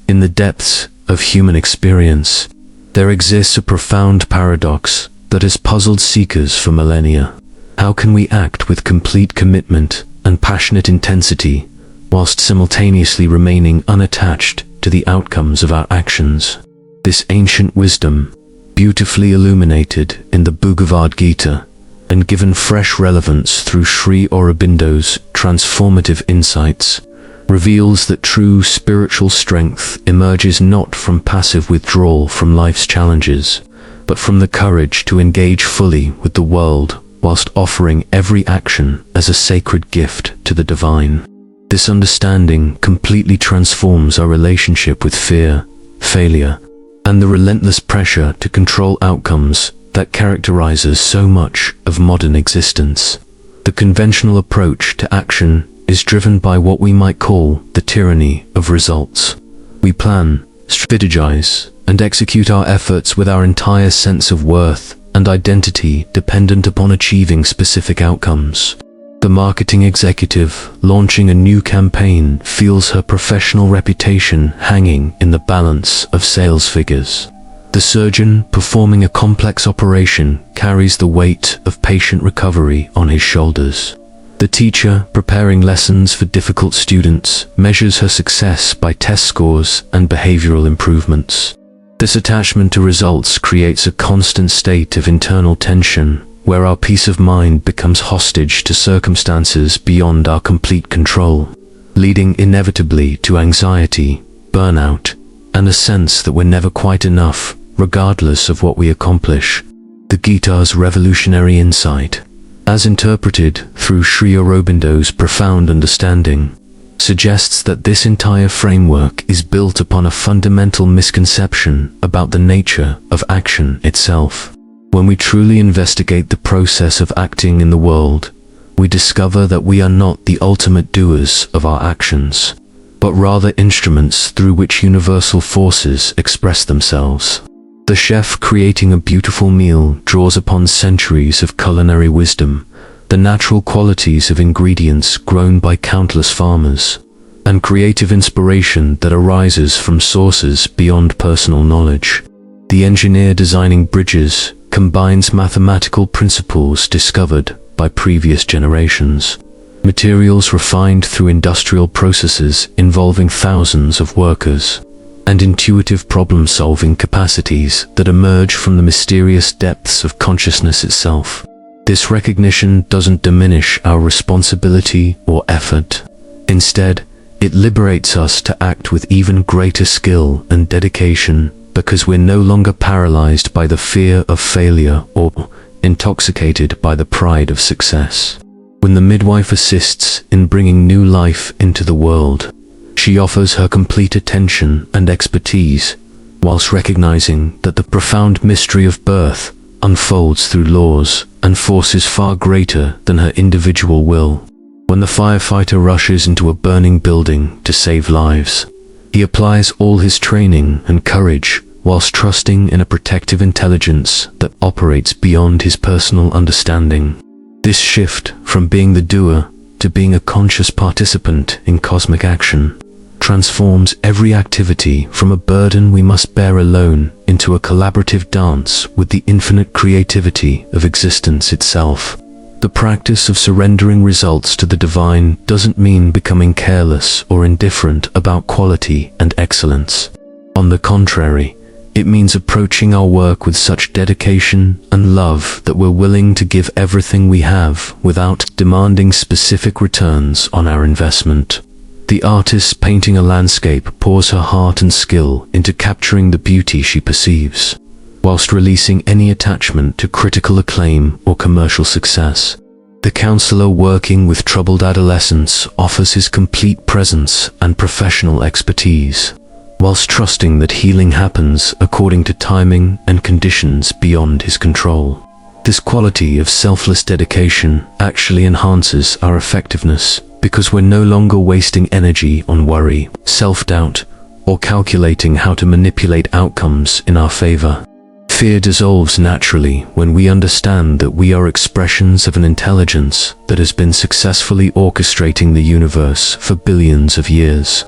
In the depths of human experience, there exists a profound paradox that has puzzled seekers for millennia. How can we act with complete commitment and passionate intensity whilst simultaneously remaining unattached to the outcomes of our actions? This ancient wisdom, beautifully illuminated in the Bhagavad Gita and given fresh relevance through Sri Aurobindo's transformative insights, reveals that true spiritual strength emerges not from passive withdrawal from life's challenges, but from the courage to engage fully with the world whilst offering every action as a sacred gift to the divine. This understanding completely transforms our relationship with fear, failure, and the relentless pressure to control outcomes that characterizes so much of modern existence. The conventional approach to action is driven by what we might call the tyranny of results. We plan, strategize, and execute our efforts with our entire sense of worth and identity dependent upon achieving specific outcomes. The marketing executive launching a new campaign feels her professional reputation hanging in the balance of sales figures. The surgeon performing a complex operation carries the weight of patient recovery on his shoulders. The teacher preparing lessons for difficult students measures her success by test scores and behavioral improvements. This attachment to results creates a constant state of internal tension, where our peace of mind becomes hostage to circumstances beyond our complete control, leading inevitably to anxiety, burnout, and a sense that we're never quite enough, regardless of what we accomplish. The Gita's revolutionary insight, as interpreted through Sri Aurobindo's profound understanding, suggests that this entire framework is built upon a fundamental misconception about the nature of action itself. When we truly investigate the process of acting in the world, we discover that we are not the ultimate doers of our actions, but rather instruments through which universal forces express themselves. The chef creating a beautiful meal draws upon centuries of culinary wisdom, the natural qualities of ingredients grown by countless farmers, and creative inspiration that arises from sources beyond personal knowledge. The engineer designing bridges combines mathematical principles discovered by previous generations, materials refined through industrial processes involving thousands of workers, and intuitive problem-solving capacities that emerge from the mysterious depths of consciousness itself. This recognition doesn't diminish our responsibility or effort. Instead, it liberates us to act with even greater skill and dedication, because we're no longer paralyzed by the fear of failure or intoxicated by the pride of success. When the midwife assists in bringing new life into the world, she offers her complete attention and expertise, whilst recognizing that the profound mystery of birth unfolds through laws and forces far greater than her individual will. When the firefighter rushes into a burning building to save lives, he applies all his training and courage whilst trusting in a protective intelligence that operates beyond his personal understanding. This shift from being the doer to being a conscious participant in cosmic action transforms every activity from a burden we must bear alone into a collaborative dance with the infinite creativity of existence itself. The practice of surrendering results to the divine doesn't mean becoming careless or indifferent about quality and excellence. On the contrary, it means approaching our work with such dedication and love that we're willing to give everything we have without demanding specific returns on our investment. The artist painting a landscape pours her heart and skill into capturing the beauty she perceives, whilst releasing any attachment to critical acclaim or commercial success. The counselor working with troubled adolescents offers his complete presence and professional expertise, whilst trusting that healing happens according to timing and conditions beyond his control. This quality of selfless dedication actually enhances our effectiveness, because we're no longer wasting energy on worry, self-doubt, or calculating how to manipulate outcomes in our favor. Fear dissolves naturally when we understand that we are expressions of an intelligence that has been successfully orchestrating the universe for billions of years.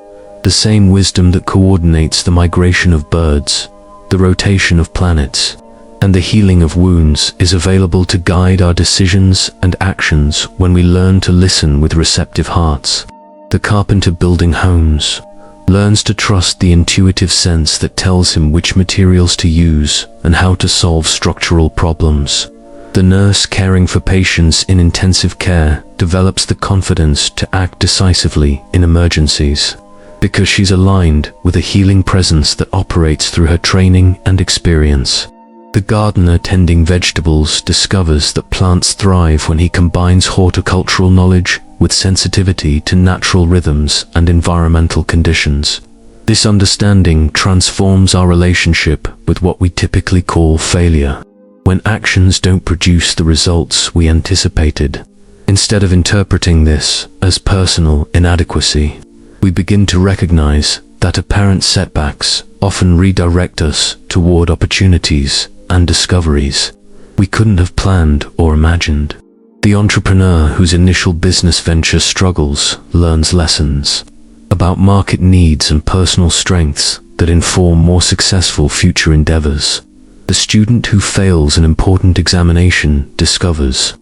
The same wisdom that coordinates the migration of birds, the rotation of planets, and the healing of wounds is available to guide our decisions and actions when we learn to listen with receptive hearts. The carpenter building homes learns to trust the intuitive sense that tells him which materials to use and how to solve structural problems. The nurse caring for patients in intensive care develops the confidence to act decisively in emergencies, because she's aligned with a healing presence that operates through her training and experience. The gardener tending vegetables discovers that plants thrive when he combines horticultural knowledge with sensitivity to natural rhythms and environmental conditions. This understanding transforms our relationship with what we typically call failure, when actions don't produce the results we anticipated. Instead of interpreting this as personal inadequacy, we begin to recognize that apparent setbacks often redirect us toward opportunities and discoveries we couldn't have planned or imagined. The entrepreneur whose initial business venture struggles learns lessons about market needs and personal strengths that inform more successful future endeavors. The student who fails an important examination discovers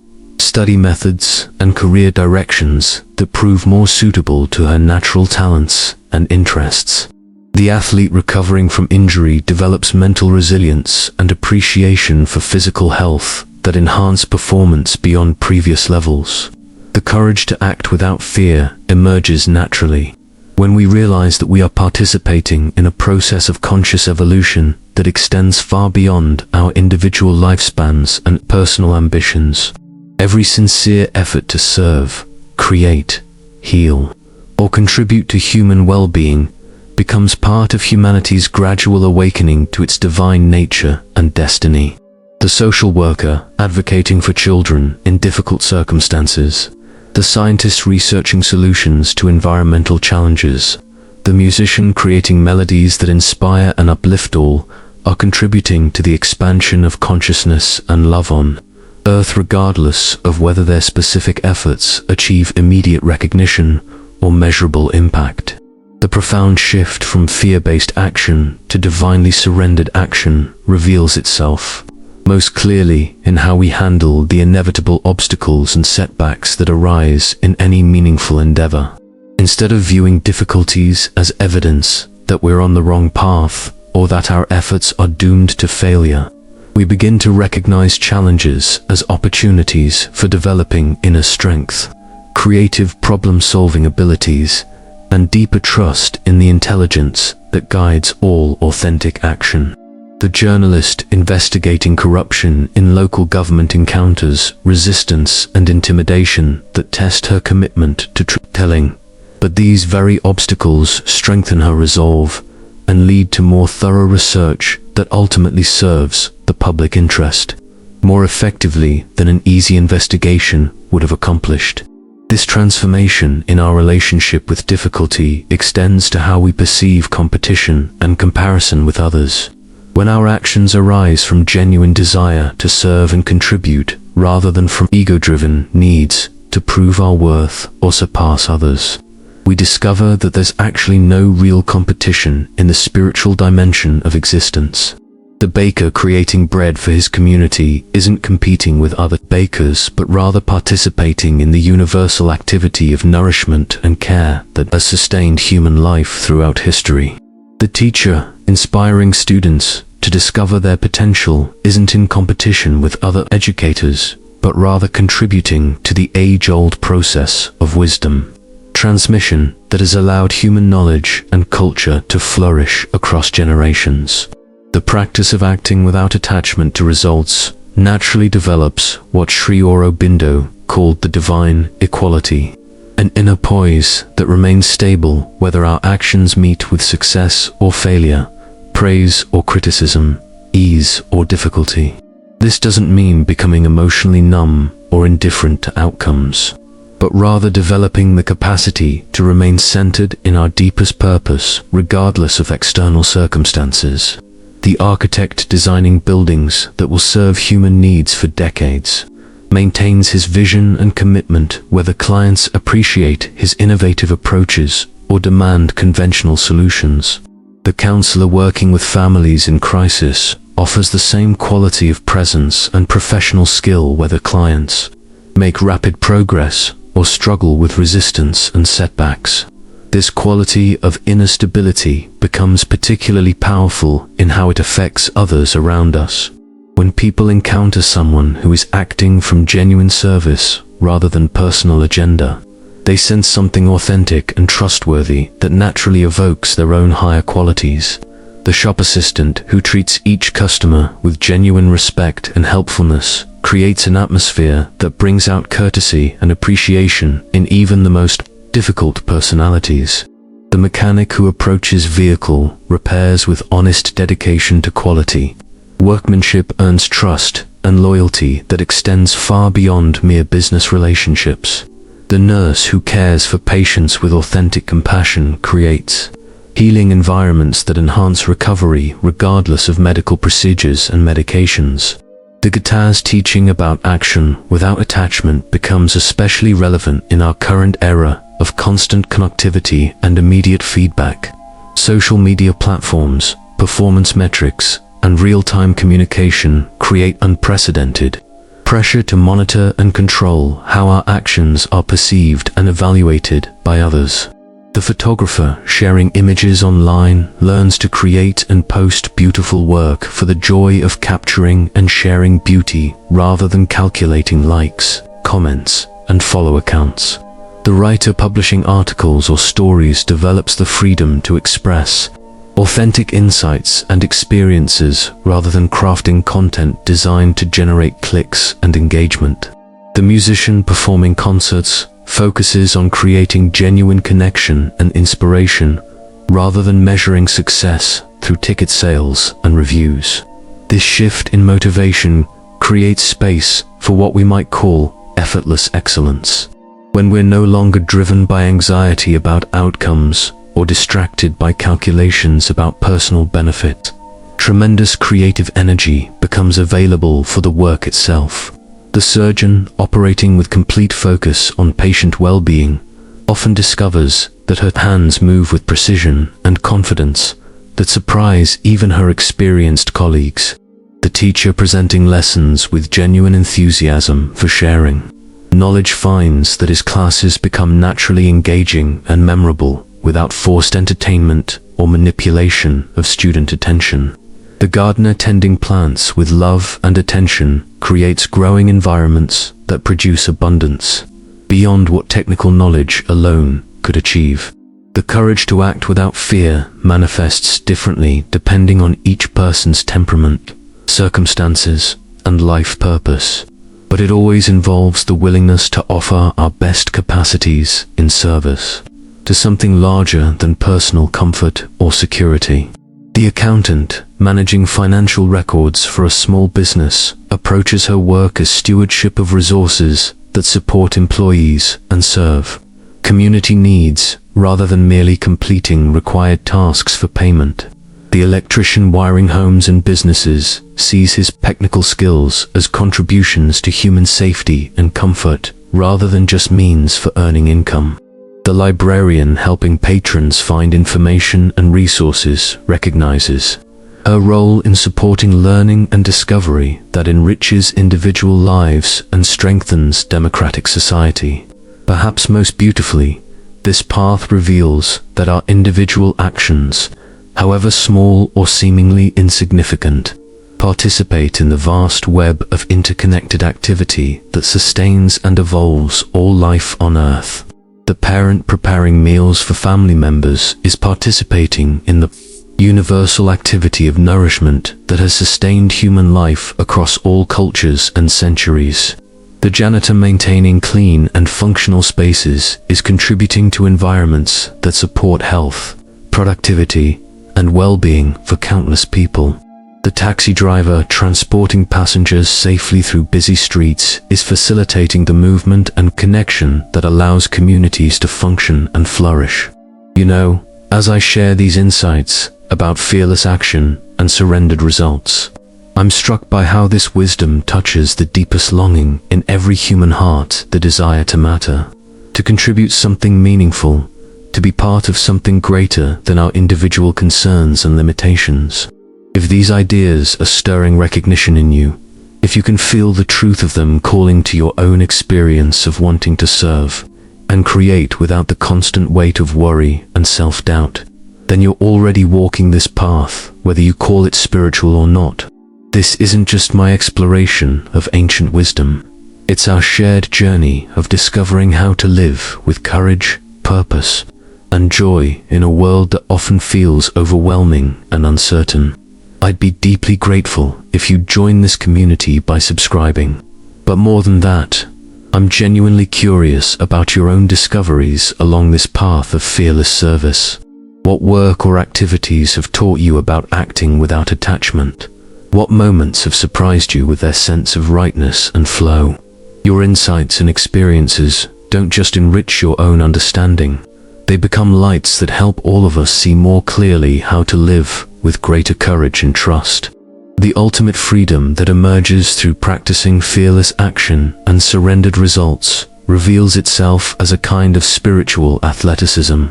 study methods and career directions that prove more suitable to her natural talents and interests. The athlete recovering from injury develops mental resilience and appreciation for physical health that enhance performance beyond previous levels. The courage to act without fear emerges naturally when we realize that we are participating in a process of conscious evolution that extends far beyond our individual lifespans and personal ambitions. Every sincere effort to serve, create, heal, or contribute to human well-being becomes part of humanity's gradual awakening to its divine nature and destiny. The social worker advocating for children in difficult circumstances, the scientist researching solutions to environmental challenges, the musician creating melodies that inspire and uplift all, are contributing to the expansion of consciousness and love on Earth, regardless of whether their specific efforts achieve immediate recognition or measurable impact. The profound shift from fear-based action to divinely surrendered action reveals itself most clearly in how we handle the inevitable obstacles and setbacks that arise in any meaningful endeavor. Instead of viewing difficulties as evidence that we're on the wrong path or that our efforts are doomed to failure, we begin to recognize challenges as opportunities for developing inner strength, creative problem-solving abilities, and deeper trust in the intelligence that guides all authentic action. The journalist investigating corruption in local government encounters resistance and intimidation that test her commitment to truth-telling. But these very obstacles strengthen her resolve and lead to more thorough research that ultimately serves the public interest more effectively than an easy investigation would have accomplished. This transformation in our relationship with difficulty extends to how we perceive competition and comparison with others. When our actions arise from genuine desire to serve and contribute rather than from ego-driven needs to prove our worth or surpass others, we discover that there's actually no real competition in the spiritual dimension of existence. The baker creating bread for his community isn't competing with other bakers, but rather participating in the universal activity of nourishment and care that has sustained human life throughout history. The teacher inspiring students to discover their potential isn't in competition with other educators, but rather contributing to the age-old process of wisdom transmission that has allowed human knowledge and culture to flourish across generations. The practice of acting without attachment to results naturally develops what Sri Aurobindo called the divine equality, an inner poise that remains stable whether our actions meet with success or failure, praise or criticism, ease or difficulty. This doesn't mean becoming emotionally numb or indifferent to outcomes, but rather developing the capacity to remain centered in our deepest purpose regardless of external circumstances. The architect designing buildings that will serve human needs for decades maintains his vision and commitment whether clients appreciate his innovative approaches or demand conventional solutions. The counselor working with families in crisis offers the same quality of presence and professional skill whether clients make rapid progress or struggle with resistance and setbacks. This quality of inner stability becomes particularly powerful in how it affects others around us. When people encounter someone who is acting from genuine service rather than personal agenda, they sense something authentic and trustworthy that naturally evokes their own higher qualities. The shop assistant who treats each customer with genuine respect and helpfulness creates an atmosphere that brings out courtesy and appreciation in even the most difficult personalities. The mechanic who approaches vehicle repairs with honest dedication to quality. Workmanship earns trust and loyalty that extends far beyond mere business relationships. The nurse who cares for patients with authentic compassion creates healing environments that enhance recovery regardless of medical procedures and medications. The guitar's teaching about action without attachment becomes especially relevant in our current era of constant connectivity and immediate feedback. Social media platforms, performance metrics, and real-time communication create unprecedented pressure to monitor and control how our actions are perceived and evaluated by others. The photographer sharing images online learns to create and post beautiful work for the joy of capturing and sharing beauty rather than calculating likes, comments, and follow counts. The writer publishing articles or stories develops the freedom to express authentic insights and experiences rather than crafting content designed to generate clicks and engagement. The musician performing concerts focuses on creating genuine connection and inspiration rather than measuring success through ticket sales and reviews. This shift in motivation creates space for what we might call effortless excellence. When we're no longer driven by anxiety about outcomes or distracted by calculations about personal benefit, tremendous creative energy becomes available for the work itself. The surgeon, operating with complete focus on patient well-being, often discovers that her hands move with precision and confidence that surprise even her experienced colleagues. The teacher presenting lessons with genuine enthusiasm for sharing knowledge finds that his classes become naturally engaging and memorable without forced entertainment or manipulation of student attention. The gardener tending plants with love and attention creates growing environments that produce abundance beyond what technical knowledge alone could achieve. The courage to act without fear manifests differently depending on each person's temperament, circumstances, and life purpose, but it always involves the willingness to offer our best capacities in service to something larger than personal comfort or security. The accountant, managing financial records for a small business, approaches her work as stewardship of resources that support employees and serve community needs rather than merely completing required tasks for payment. The electrician wiring homes and businesses sees his technical skills as contributions to human safety and comfort rather than just means for earning income. The librarian helping patrons find information and resources recognizes her role in supporting learning and discovery that enriches individual lives and strengthens democratic society. Perhaps most beautifully, this path reveals that our individual actions, however small or seemingly insignificant, participate in the vast web of interconnected activity that sustains and evolves all life on Earth. The parent preparing meals for family members is participating in the universal activity of nourishment that has sustained human life across all cultures and centuries. The janitor maintaining clean and functional spaces is contributing to environments that support health, productivity, and well-being for countless people. The taxi driver transporting passengers safely through busy streets is facilitating the movement and connection that allows communities to function and flourish. You know, as I share these insights about fearless action and surrendered results, I'm struck by how this wisdom touches the deepest longing in every human heart, the desire to matter, to contribute something meaningful, to be part of something greater than our individual concerns and limitations. If these ideas are stirring recognition in you, if you can feel the truth of them calling to your own experience of wanting to serve and create without the constant weight of worry and self-doubt, then you're already walking this path, whether you call it spiritual or not. This isn't just my exploration of ancient wisdom. It's our shared journey of discovering how to live with courage, purpose, and joy in a world that often feels overwhelming and uncertain. I'd be deeply grateful if you join this community by subscribing. But more than that, I'm genuinely curious about your own discoveries along this path of fearless service. What work or activities have taught you about acting without attachment? What moments have surprised you with their sense of rightness and flow? Your insights and experiences don't just enrich your own understanding. They become lights that help all of us see more clearly how to live with greater courage and trust. The ultimate freedom that emerges through practicing fearless action and surrendered results reveals itself as a kind of spiritual athleticism,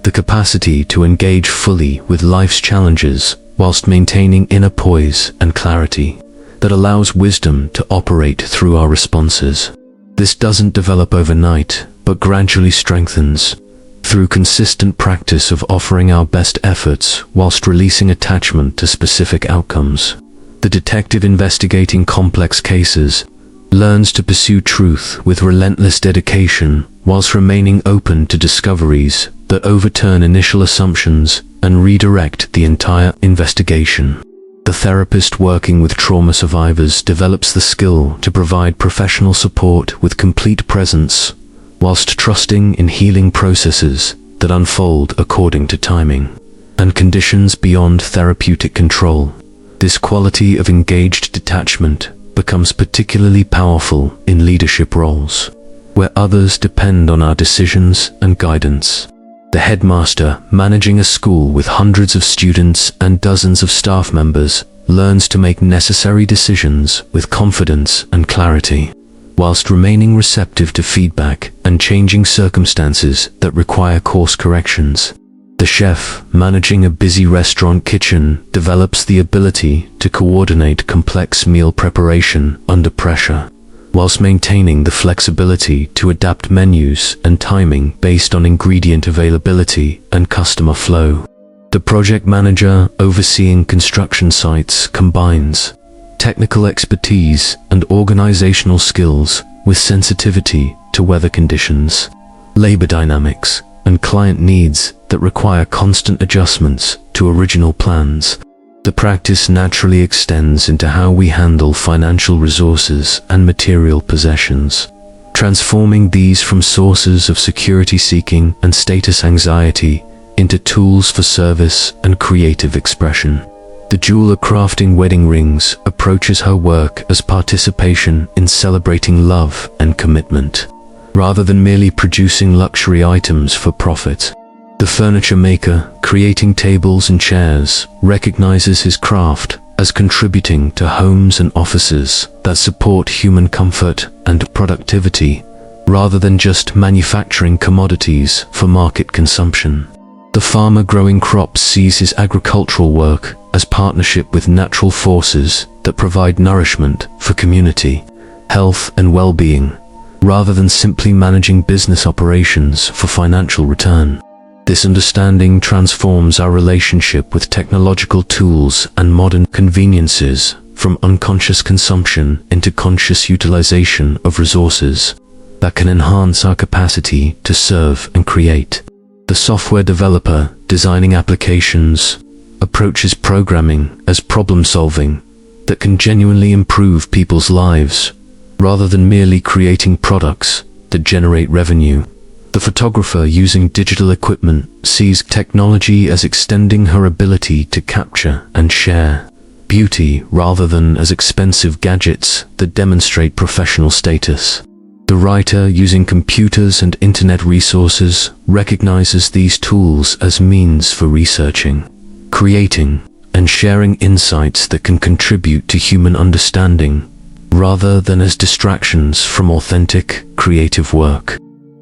the capacity to engage fully with life's challenges whilst maintaining inner poise and clarity that allows wisdom to operate through our responses. This doesn't develop overnight, but gradually strengthens through consistent practice of offering our best efforts whilst releasing attachment to specific outcomes. The detective investigating complex cases learns to pursue truth with relentless dedication whilst remaining open to discoveries that overturn initial assumptions and redirect the entire investigation. The therapist working with trauma survivors develops the skill to provide professional support with complete presence, whilst trusting in healing processes that unfold according to timing and conditions beyond therapeutic control. This quality of engaged detachment becomes particularly powerful in leadership roles, where others depend on our decisions and guidance. The headmaster, managing a school with hundreds of students and dozens of staff members, learns to make necessary decisions with confidence and clarity, whilst remaining receptive to feedback and changing circumstances that require course corrections. The chef, managing a busy restaurant kitchen, develops the ability to coordinate complex meal preparation under pressure, whilst maintaining the flexibility to adapt menus and timing based on ingredient availability and customer flow. The project manager, overseeing construction sites, combines technical expertise and organizational skills with sensitivity to weather conditions, labor dynamics, and client needs that require constant adjustments to original plans. The practice naturally extends into how we handle financial resources and material possessions, transforming these from sources of security seeking and status anxiety into tools for service and creative expression. The jeweler crafting wedding rings approaches her work as participation in celebrating love and commitment, rather than merely producing luxury items for profit. The furniture maker, creating tables and chairs, recognizes his craft as contributing to homes and offices that support human comfort and productivity, rather than just manufacturing commodities for market consumption. The farmer growing crops sees his agricultural work as partnership with natural forces that provide nourishment for community, health and well-being, rather than simply managing business operations for financial return. This understanding transforms our relationship with technological tools and modern conveniences from unconscious consumption into conscious utilization of resources that can enhance our capacity to serve and create. The software developer, designing applications, approaches programming as problem-solving that can genuinely improve people's lives, rather than merely creating products that generate revenue. The photographer using digital equipment sees technology as extending her ability to capture and share beauty rather than as expensive gadgets that demonstrate professional status. The writer using computers and internet resources recognizes these tools as means for researching, creating, and sharing insights that can contribute to human understanding, rather than as distractions from authentic, creative work.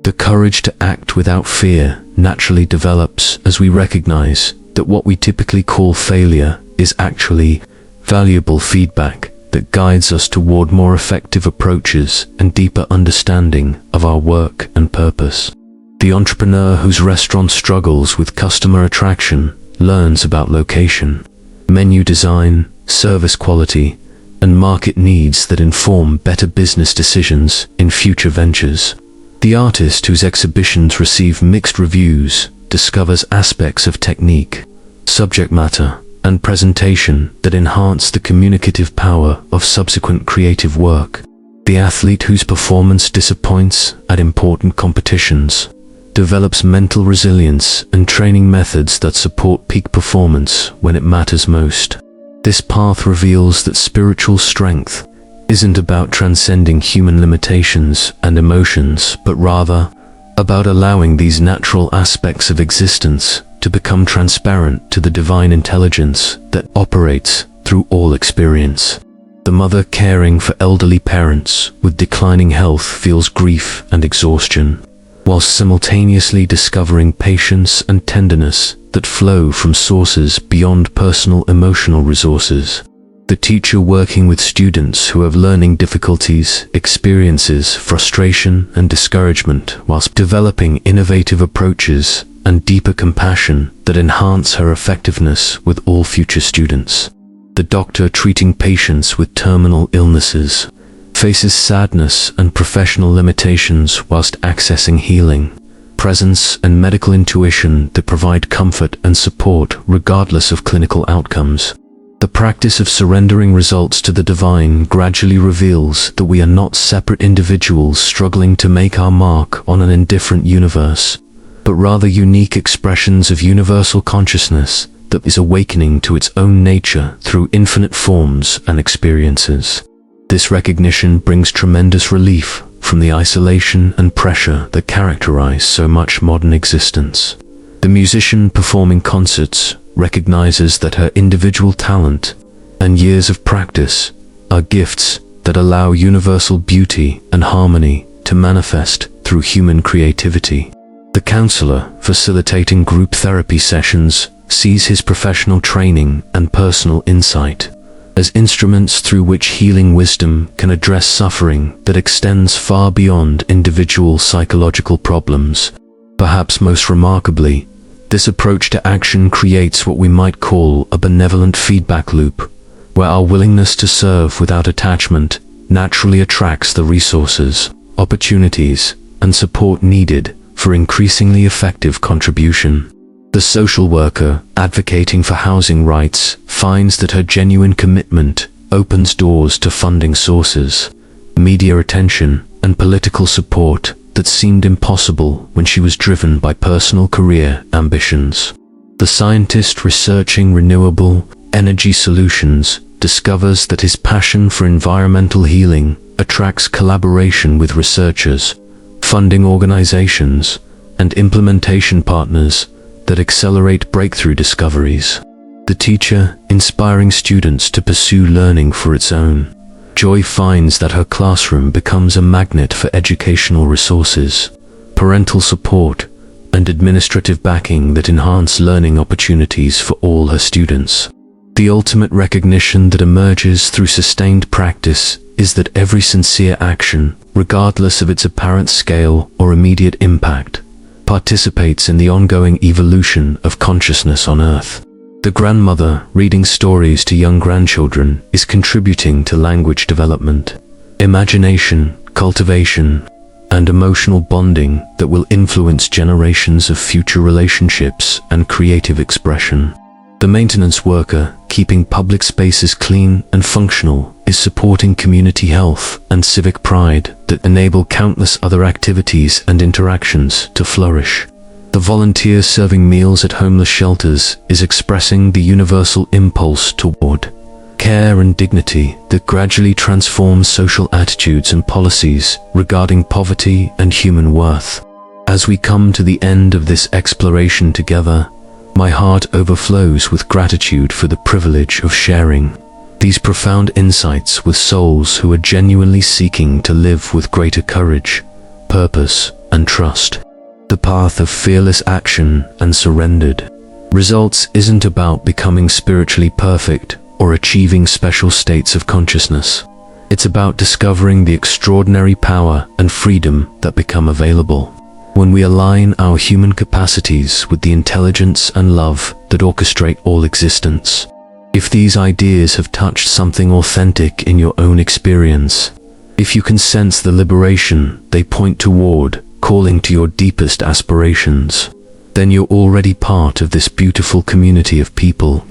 The courage to act without fear naturally develops as we recognize that what we typically call failure is actually valuable feedback that guides us toward more effective approaches and deeper understanding of our work and purpose. The entrepreneur whose restaurant struggles with customer attraction learns about location, menu design, service quality, and market needs that inform better business decisions in future ventures. The artist whose exhibitions receive mixed reviews discovers aspects of technique, subject matter, and presentation that enhance the communicative power of subsequent creative work. The athlete whose performance disappoints at important competitions develops mental resilience and training methods that support peak performance when it matters most. This path reveals that spiritual strength isn't about transcending human limitations and emotions, but rather about allowing these natural aspects of existence to become transparent to the divine intelligence that operates through all experience. The mother caring for elderly parents with declining health feels grief and exhaustion, whilst simultaneously discovering patience and tenderness that flow from sources beyond personal emotional resources. The teacher working with students who have learning difficulties experiences frustration and discouragement whilst developing innovative approaches and deeper compassion that enhance her effectiveness with all future students. The doctor treating patients with terminal illnesses faces sadness and professional limitations whilst accessing healing, presence, and medical intuition that provide comfort and support regardless of clinical outcomes. The practice of surrendering results to the divine gradually reveals that we are not separate individuals struggling to make our mark on an indifferent universe, but rather unique expressions of universal consciousness that is awakening to its own nature through infinite forms and experiences. This recognition brings tremendous relief from the isolation and pressure that characterize so much modern existence. The musician performing concerts recognizes that her individual talent and years of practice are gifts that allow universal beauty and harmony to manifest through human creativity. The counselor facilitating group therapy sessions sees his professional training and personal insight as instruments through which healing wisdom can address suffering that extends far beyond individual psychological problems. Perhaps most remarkably, this approach to action creates what we might call a benevolent feedback loop, where our willingness to serve without attachment naturally attracts the resources, opportunities, and support needed for increasingly effective contribution. The social worker advocating for housing rights finds that her genuine commitment opens doors to funding sources, media attention, and political support that seemed impossible when she was driven by personal career ambitions. The scientist researching renewable energy solutions discovers that his passion for environmental healing attracts collaboration with researchers, funding organizations, and implementation partners that accelerate breakthrough discoveries. The teacher inspiring students to pursue learning for its own joy finds that her classroom becomes a magnet for educational resources, parental support, and administrative backing that enhance learning opportunities for all her students. The ultimate recognition that emerges through sustained practice is that every sincere action, regardless of its apparent scale or immediate impact, participates in the ongoing evolution of consciousness on Earth. The grandmother reading stories to young grandchildren is contributing to language development, imagination, cultivation, and emotional bonding that will influence generations of future relationships and creative expression. The maintenance worker keeping public spaces clean and functional is supporting community health and civic pride that enable countless other activities and interactions to flourish. The volunteer serving meals at homeless shelters is expressing the universal impulse toward care and dignity that gradually transforms social attitudes and policies regarding poverty and human worth. As we come to the end of this exploration together, my heart overflows with gratitude for the privilege of sharing these profound insights with souls who are genuinely seeking to live with greater courage, purpose, and trust. The path of fearless action and surrendered results isn't about becoming spiritually perfect or achieving special states of consciousness. It's about discovering the extraordinary power and freedom that become available when we align our human capacities with the intelligence and love that orchestrate all existence. If these ideas have touched something authentic in your own experience, if you can sense the liberation they point toward, calling to your deepest aspirations, then you're already part of this beautiful community of people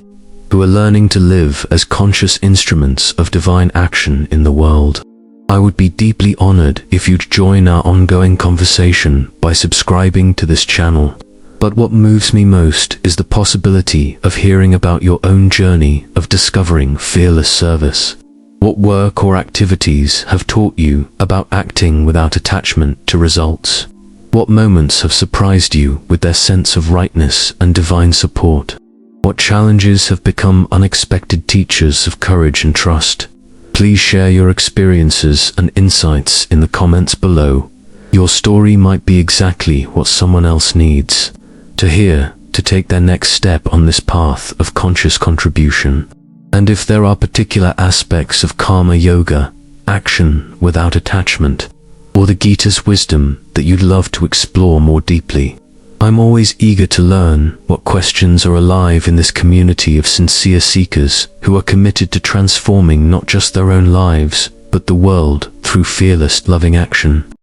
who are learning to live as conscious instruments of divine action in the world. I would be deeply honored if you'd join our ongoing conversation by subscribing to this channel. But what moves me most is the possibility of hearing about your own journey of discovering fearless service. What work or activities have taught you about acting without attachment to results? What moments have surprised you with their sense of rightness and divine support? What challenges have become unexpected teachers of courage and trust? Please share your experiences and insights in the comments below. Your story might be exactly what someone else needs to hear to take their next step on this path of conscious contribution. And if there are particular aspects of karma yoga, action without attachment, or the Gita's wisdom that you'd love to explore more deeply, I'm always eager to learn what questions are alive in this community of sincere seekers who are committed to transforming not just their own lives, but the world through fearless, loving action.